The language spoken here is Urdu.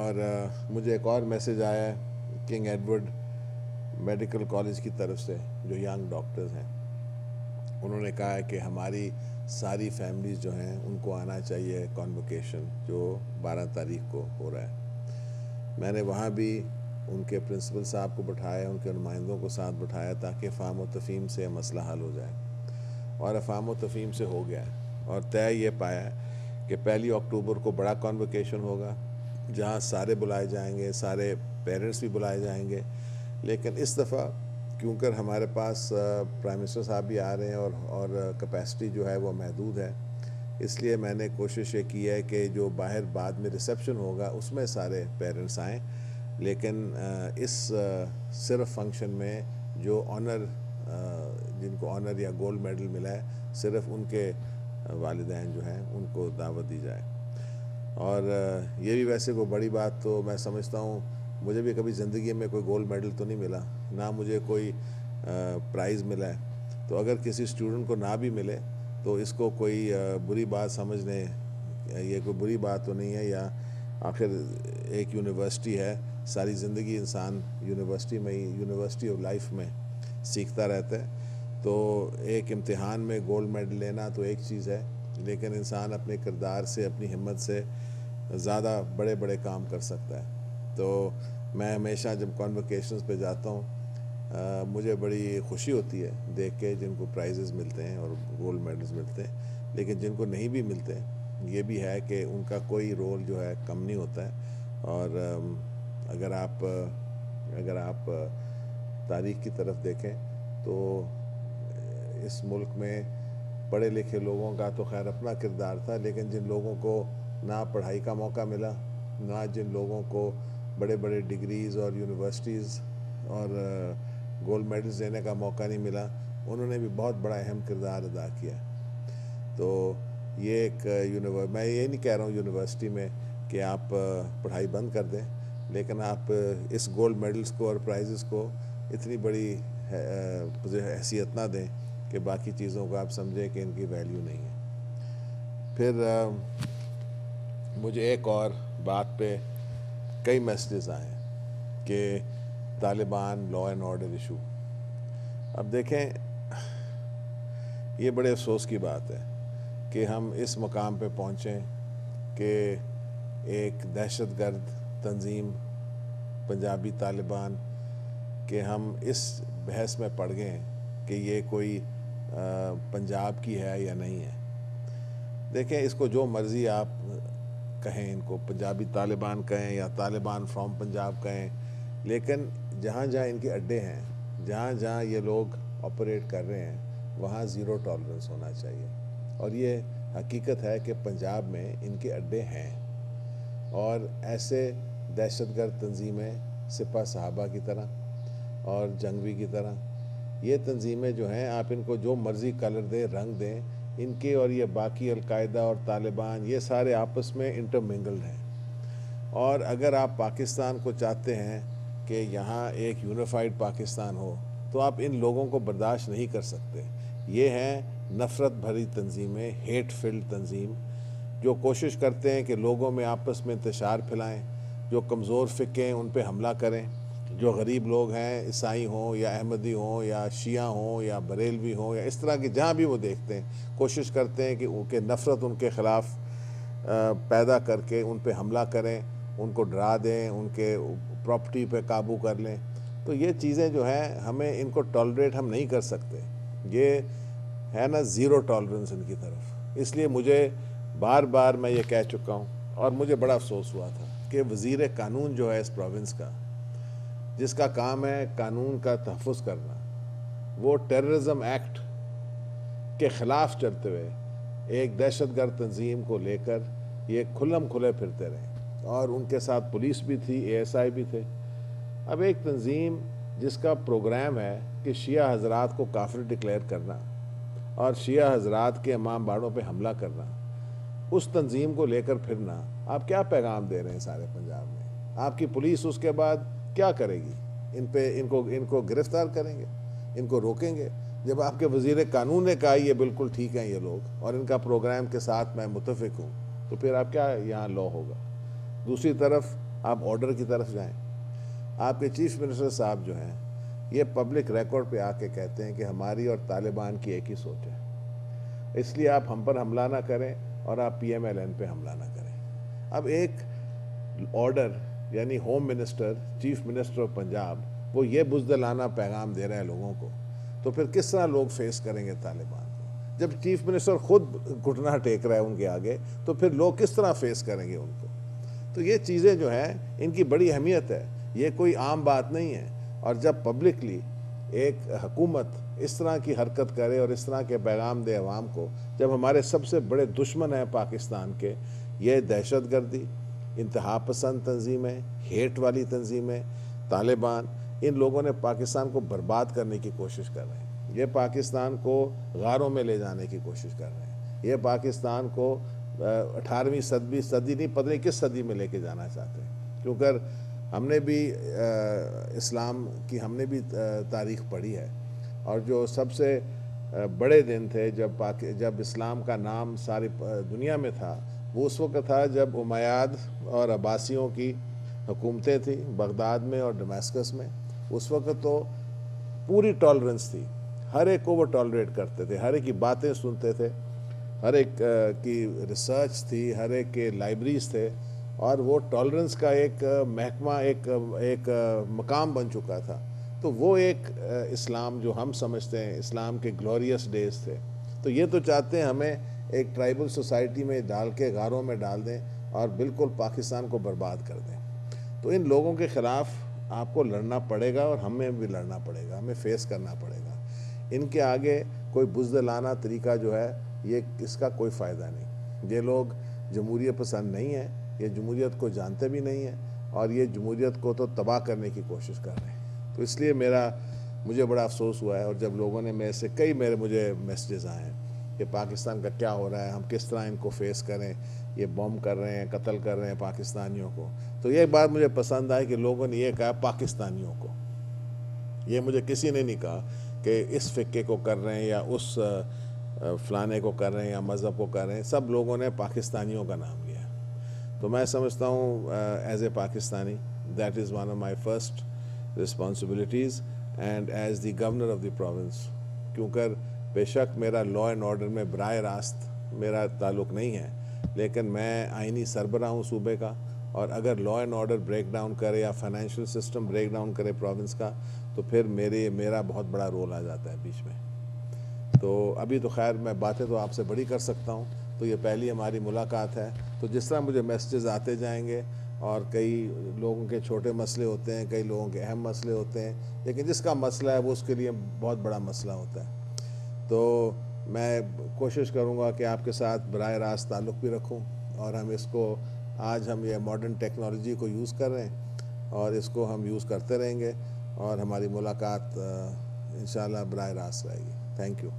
اور مجھے ایک اور میسیج آیا ہے کنگ ایڈورڈ میڈیکل کالج کی طرف سے، جو ینگ ڈاکٹرز ہیں، انہوں نے کہا ہے کہ ہماری ساری فیملیز جو ہیں ان کو آنا چاہیے کانوکیشن جو 12 تاریخ کو ہو رہا ہے۔ میں نے وہاں بھی ان کے پرنسپل صاحب کو بٹھایا، ان کے نمائندوں کو ساتھ بٹھایا تاکہ افہام و تفہیم سے مسئلہ حل ہو جائے، اور افہام و تفہیم سے ہو گیا ہے، اور طے یہ پایا ہے کہ 1 اکتوبر کو بڑا کانوکیشن ہوگا جہاں سارے بلائے جائیں گے، سارے پیرنٹس بھی بلائے جائیں گے۔ لیکن اس دفعہ کیونکہ ہمارے پاس پرائم منسٹر صاحب بھی آ رہے ہیں اور کیپیسٹی جو ہے وہ محدود ہے، اس لیے میں نے کوشش یہ کی ہے کہ جو باہر بعد میں ریسیپشن ہوگا اس میں سارے پیرنٹس آئیں، لیکن اس صرف فنکشن میں جو آنر جن کو آنر یا گولڈ میڈل ملا ہے، صرف ان کے والدین جو ہیں ان کو دعوت دی جائے۔ اور یہ بھی ویسے کوئی بڑی بات تو میں سمجھتا ہوں، مجھے بھی کبھی زندگی میں کوئی گولڈ میڈل تو نہیں ملا، نہ مجھے کوئی پرائز ملا ہے، تو اگر کسی اسٹوڈنٹ کو نہ بھی ملے تو اس کو کوئی بری بات سمجھنے، یہ کوئی بری بات تو نہیں ہے، یا آخر ایک یونیورسٹی ہے، ساری زندگی انسان یونیورسٹی میں ہی، یونیورسٹی آف لائف میں سیکھتا رہتا ہے، تو ایک امتحان میں گولڈ میڈل لینا تو ایک چیز ہے، لیکن انسان اپنے کردار سے، اپنی ہمت سے زیادہ بڑے بڑے کام کر سکتا ہے۔ تو میں ہمیشہ جب کانوکیشنز پہ جاتا ہوں مجھے بڑی خوشی ہوتی ہے دیکھ کے جن کو پرائزز ملتے ہیں اور گولڈ میڈلز ملتے ہیں، لیکن جن کو نہیں بھی ملتے یہ بھی ہے کہ ان کا کوئی رول جو ہے کم نہیں ہوتا ہے۔ اور اگر آپ تاریخ کی طرف دیکھیں تو اس ملک میں پڑھے لکھے لوگوں کا تو خیر اپنا کردار تھا، لیکن جن لوگوں کو نہ پڑھائی کا موقع ملا، نہ جن لوگوں کو بڑے بڑے ڈگریز اور یونیورسٹیز اور گولڈ میڈلز دینے کا موقع نہیں ملا، انہوں نے بھی بہت بڑا اہم کردار ادا کیا۔ تو یہ ایک میں یہ نہیں کہہ رہا ہوں یونیورسٹی میں کہ آپ پڑھائی بند کر دیں، لیکن آپ اس گولڈ میڈلز کو اور پرائزز کو اتنی بڑی حیثیت نہ دیں کہ باقی چیزوں کو آپ سمجھیں کہ ان کی ویلیو نہیں ہے۔ پھر مجھے ایک اور بات پہ کئی میسیجز آئے کہ Taliban law and order issue. اب دیکھیں، یہ بڑے افسوس کی بات ہے کہ ہم اس مقام پہ پہنچیں کہ ایک دہشت گرد تنظیم پنجابی طالبان کہ ہم اس بحث میں پڑ گئے کہ یہ کوئی پنجاب کی ہے یا نہیں ہے۔ دیکھیں، اس کو جو مرضی آپ کہیں، ان کو پنجابی طالبان کہیں یا طالبان فرام پنجاب کہیں، لیکن جہاں جہاں ان کے اڈے ہیں، جہاں جہاں یہ لوگ آپریٹ کر رہے ہیں، وہاں زیرو ٹالرنس ہونا چاہیے۔ اور یہ حقیقت ہے کہ پنجاب میں ان کے اڈے ہیں، اور ایسے دہشت گرد تنظیمیں سپہ صحابہ کی طرح اور جنگوی کی طرح، یہ تنظیمیں جو ہیں، آپ ان کو جو مرضی کلر دیں، رنگ دیں، ان کے اور یہ باقی القاعدہ اور طالبان یہ سارے آپس میں انٹرمنگلڈ ہیں۔ اور اگر آپ پاکستان کو چاہتے ہیں کہ یہاں ایک یونیفائڈ پاکستان ہو، تو آپ ان لوگوں کو برداشت نہیں کر سکتے۔ یہ ہیں نفرت بھری تنظیمیں، ہیٹ فلڈ تنظیم، جو کوشش کرتے ہیں کہ لوگوں میں آپس میں انتشار پھیلائیں، جو کمزور فقے ہیں ان پہ حملہ کریں، جو غریب لوگ ہیں، عیسائی ہوں یا احمدی ہوں یا شیعہ ہوں یا بریلوی ہوں یا اس طرح کی، جہاں بھی وہ دیکھتے ہیں، کوشش کرتے ہیں کہ نفرت ان کے خلاف پیدا کر کے ان پہ حملہ کریں، ان کو ڈرا دیں، ان کے پراپرٹی پہ قابو کر لیں۔ تو یہ چیزیں جو ہیں، ہمیں ان کو ٹالریٹ ہم نہیں کر سکتے۔ یہ ہے نا زیرو ٹالرنس ان کی طرف۔ اس لیے مجھے بار بار میں یہ کہہ چکا ہوں، اور مجھے بڑا افسوس ہوا تھا کہ وزیر قانون جو ہے اس پروونس کا، جس کا کام ہے قانون کا تحفظ کرنا، وہ ٹیررزم ایکٹ کے خلاف چلتے ہوئے ایک دہشت گرد تنظیم کو لے کر یہ کھلم کھلے پھرتے رہے، اور ان کے ساتھ پولیس بھی تھی، اے ایس آئی بھی تھے۔ اب ایک تنظیم جس کا پروگرام ہے کہ شیعہ حضرات کو کافر ڈکلیئر کرنا اور شیعہ حضرات کے امام باڑوں پہ حملہ کرنا، اس تنظیم کو لے کر پھرنا، آپ کیا پیغام دے رہے ہیں سارے پنجاب میں؟ آپ کی پولیس اس کے بعد کیا کرے گی؟ ان کو گرفتار کریں گے، ان کو روکیں گے؟ جب آپ کے وزیر قانون نے کہا یہ بالکل ٹھیک ہیں یہ لوگ، اور ان کا پروگرام کے ساتھ میں متفق ہوں، تو پھر آپ کیا یہاں لا ہوگا؟ دوسری طرف آپ آرڈر کی طرف جائیں. آپ کے چیف منسٹر صاحب جو ہیں یہ پبلک ریکارڈ پہ آ کے کہتے ہیں کہ ہماری اور طالبان کی ایک ہی سوچ ہے, اس لیے آپ ہم پر حملہ نہ کریں اور آپ پی ایم ایل این پہ حملہ نہ کریں. اب ایک آرڈر یعنی home minister, chief minister of Punjab, وہ یہ بزدلانہ پیغام دے رہے ہیں لوگوں کو, تو پھر کس طرح لوگ فیس کریں گے طالبان کو؟ جب چیف منسٹر خود گھٹنا ٹیک رہا ہے ان کے آگے, تو پھر لوگ کس طرح فیس کریں گے ان کو؟ تو یہ چیزیں جو ہیں ان کی بڑی اہمیت ہے, یہ کوئی عام بات نہیں ہے. اور جب پبلکلی ایک حکومت اس طرح کی حرکت کرے اور اس طرح کے پیغام دے عوام کو, جب ہمارے سب سے بڑے دشمن ہیں پاکستان کے یہ دہشت گردی, انتہا پسند تنظیمیں, ہیٹ والی تنظیمیں, طالبان, ان لوگوں نے پاکستان کو برباد کرنے کی کوشش کر رہے ہیں. یہ پاکستان کو غاروں میں لے جانے کی کوشش کر رہے ہیں. یہ پاکستان کو 18ویں صدی نہیں, پتہ نہیں کس صدی میں لے کے جانا چاہتے ہیں. کیونکہ ہم نے بھی اسلام کی ہم نے بھی تاریخ پڑھی ہے, اور جو سب سے بڑے دن تھے جب اسلام کا نام ساری دنیا میں تھا, وہ اس وقت تھا جب امیاد اور عباسیوں کی حکومتیں تھیں بغداد میں اور ڈمیسکس میں. اس وقت تو پوری ٹالرنس تھی, ہر ایک کو وہ ٹالریٹ کرتے تھے, ہر ایک کی باتیں سنتے تھے, ہر ایک کی ریسرچ تھی, ہر ایک کے لائبریریز تھے, اور وہ ٹالرنس کا ایک محکمہ, ایک مقام بن چکا تھا. تو وہ ایک اسلام جو ہم سمجھتے ہیں اسلام کے گلوریس ڈیز تھے. تو یہ تو چاہتے ہیں ہمیں ایک ٹرائبل سوسائٹی میں ڈال کے غاروں میں ڈال دیں اور بالکل پاکستان کو برباد کر دیں. تو ان لوگوں کے خلاف آپ کو لڑنا پڑے گا, اور ہمیں بھی لڑنا پڑے گا, ہمیں فیس کرنا پڑے گا. ان کے آگے کوئی بزدلانہ طریقہ جو ہے یہ اس کا کوئی فائدہ نہیں. یہ لوگ جمہوریت پسند نہیں ہیں, یہ جمہوریت کو جانتے بھی نہیں ہیں, اور یہ جمہوریت کو تو تباہ کرنے کی کوشش کر رہے ہیں. تو اس لیے مجھے بڑا افسوس ہوا ہے, اور جب لوگوں نے مجھے میسیجز آئے ہیں کہ پاکستان کا کیا ہو رہا ہے, ہم کس طرح ان کو فیس کریں, یہ بم کر رہے ہیں, قتل کر رہے ہیں پاکستانیوں کو. تو یہ بات مجھے پسند آئی کہ لوگوں نے یہ کہا پاکستانیوں کو, یہ مجھے کسی نے نہیں کہا کہ اس فقے کو کر رہے ہیں یا اس فلانے کو کر رہے ہیں یا مذہب کو کر رہے ہیں. سب لوگوں نے پاکستانیوں کا نام لیا. تو میں سمجھتا ہوں as a Pakistani that is one of my first responsibilities and as the governor of the province. کیونکہ بے شک میرا لا اینڈ آرڈر میں براہ راست میرا تعلق نہیں ہے, لیکن میں آئینی سربراہ ہوں صوبے کا, اور اگر law and order break down کرے یا فائنینشیل سسٹم بریک ڈاؤن کرے پروونس کا, تو پھر میرا بہت بڑا رول آ جاتا ہے بیچ میں. تو ابھی تو خیر میں باتیں تو آپ سے بڑی کر سکتا ہوں, تو یہ پہلی ہماری ملاقات ہے. تو جس طرح مجھے میسیجز آتے جائیں گے, اور کئی لوگوں کے چھوٹے مسئلے ہوتے ہیں, کئی لوگوں کے اہم مسئلے ہوتے ہیں, لیکن جس کا مسئلہ ہے وہ اس کے لیے بہت بڑا مسئلہ ہوتا ہے. تو میں کوشش کروں گا کہ آپ کے ساتھ براہ راست تعلق بھی رکھوں, اور آج ہم یہ ماڈرن ٹیکنالوجی کو یوز کر رہے ہیں, اور اس کو ہم یوز کرتے رہیں گے, اور ہماری ملاقات انشاءاللہ براہ راست رہے گی. Thank you.